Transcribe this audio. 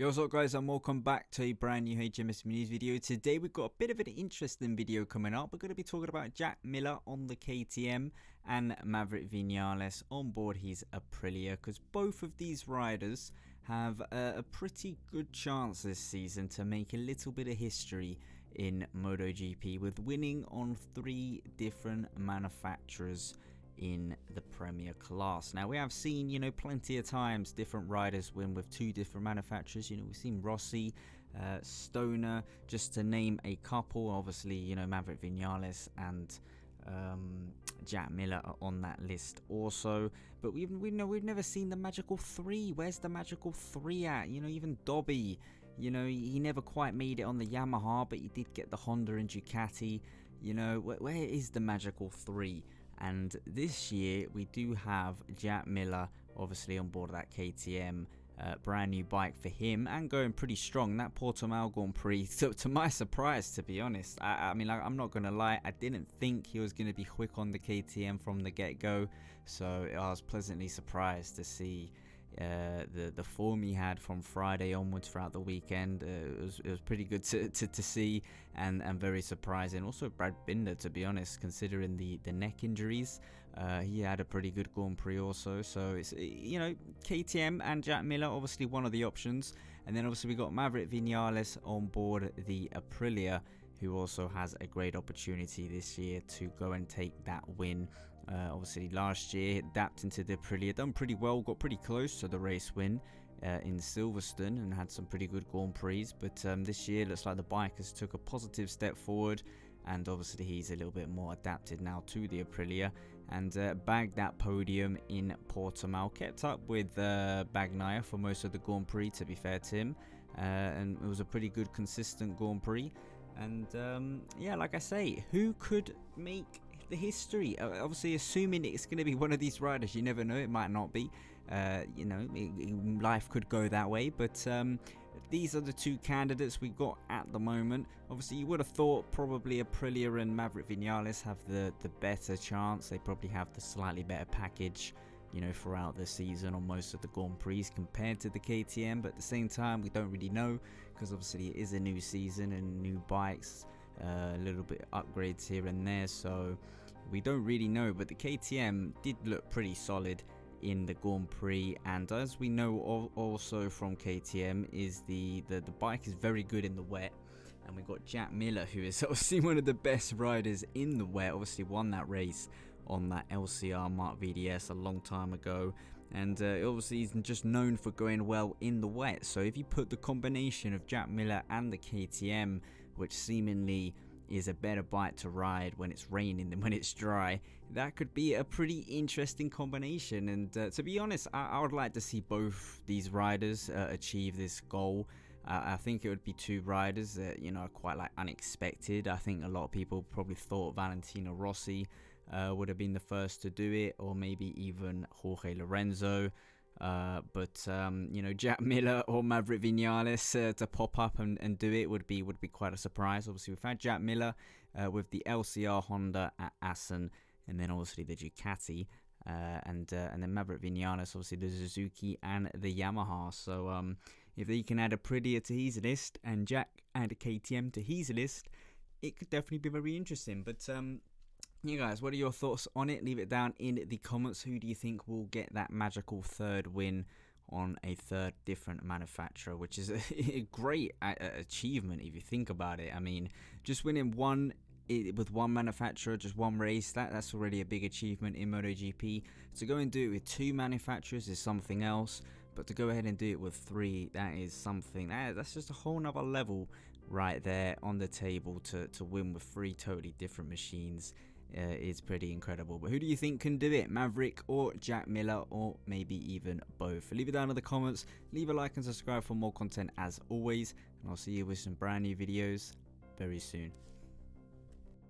Yo, what's up guys, and welcome back to a brand new Hijomeatman news video. Today we've got a bit of an interesting video coming up. We're going to be talking about Jack Miller on the KTM and Maverick Viñales on board his Aprilia, because both of these riders have a pretty good chance this season to make a little bit of history in MotoGP with winning on 3 different manufacturers in the Premier class. Now we have seen, plenty of times different riders win with 2 different manufacturers. We've seen Rossi, Stoner, just to name a couple. Obviously, Maverick Viñales and Jack Miller are on that list also, but we've never seen the magical 3. Where's the magical 3 at? Even Dobby, he never quite made it on the Yamaha, but he did get the Honda and Ducati. Where is the magical 3? And this year we do have Jack Miller obviously on board that KTM, brand new bike for him, and going pretty strong. That Portimao Grand Prix, to my surprise, to be honest, I mean, I'm not gonna lie, I didn't think he was gonna be quick on the KTM from the get-go, so I was pleasantly surprised to see the form he had from Friday onwards throughout the weekend. It was pretty good to see, and very surprising. Also Brad Binder, to be honest, considering the neck injuries, he had a pretty good Grand Prix also. So it's KTM and Jack Miller obviously one of the options, and then obviously we got Maverick Viñales on board the Aprilia, who also has a great opportunity this year to go and take that win. Obviously last year adapted into the Aprilia, done pretty well, got pretty close to the race win in Silverstone and had some pretty good Grand Prix, but this year looks like the bike has took a positive step forward, and obviously he's a little bit more adapted now to the Aprilia, and bagged that podium in Portimao. Kept up with Bagnaia for most of the Grand Prix, to be fair to him, and it was a pretty good consistent Grand Prix. And yeah, like I say, who could make the history? Obviously assuming it's going to be one of these riders, you never know, it might not be. Life could go that way, but these are the 2 candidates we got at the moment. Obviously you would have thought probably Aprilia and Maverick Viñales have the better chance. They probably have the slightly better package throughout the season on most of the Grand Prix compared to the KTM, but at the same time we don't really know, because obviously it is a new season and new bikes, a little bit upgrades here and there, so we don't really know. But the KTM did look pretty solid in the Grand Prix, and as we know also from KTM is the bike is very good in the wet. And we got Jack Miller, who is obviously one of the best riders in the wet, obviously won that race on that LCR Mark VDS a long time ago, and obviously he's just known for going well in the wet. So if you put the combination of Jack Miller and the KTM, which seemingly is a better bike to ride when it's raining than when it's dry, that could be a pretty interesting combination. And to be honest, I would like to see both these riders achieve this goal. I think it would be 2 riders that are quite unexpected. I think a lot of people probably thought Valentino Rossi would have been the first to do it, or maybe even Jorge Lorenzo. But Jack Miller or Maverick Viñales to pop up and do it would be quite a surprise. Obviously we've had Jack Miller with the LCR Honda at Assen, and then obviously the Ducati, and then Maverick Viñales, obviously the Suzuki and the Yamaha. So if they can add Aprilia to his list and Jack add a KTM to his list, it could definitely be very interesting. But you guys, what are your thoughts on it? Leave it down in the comments. Who do you think will get that magical 3rd win on a 3rd different manufacturer, which is a great achievement if you think about it. I mean, just winning with one manufacturer, just one race, that's already a big achievement in MotoGP. To go and do it with 2 manufacturers is something else, but to go ahead and do it with 3, that is something, that's just a whole nother level right there on the table. To win with 3 totally different machines is pretty incredible. But who do you think can do it? Maverick or Jack Miller, or maybe even both? Leave it down in the comments, leave a like and subscribe for more content as always, and I'll see you with some brand new videos very soon.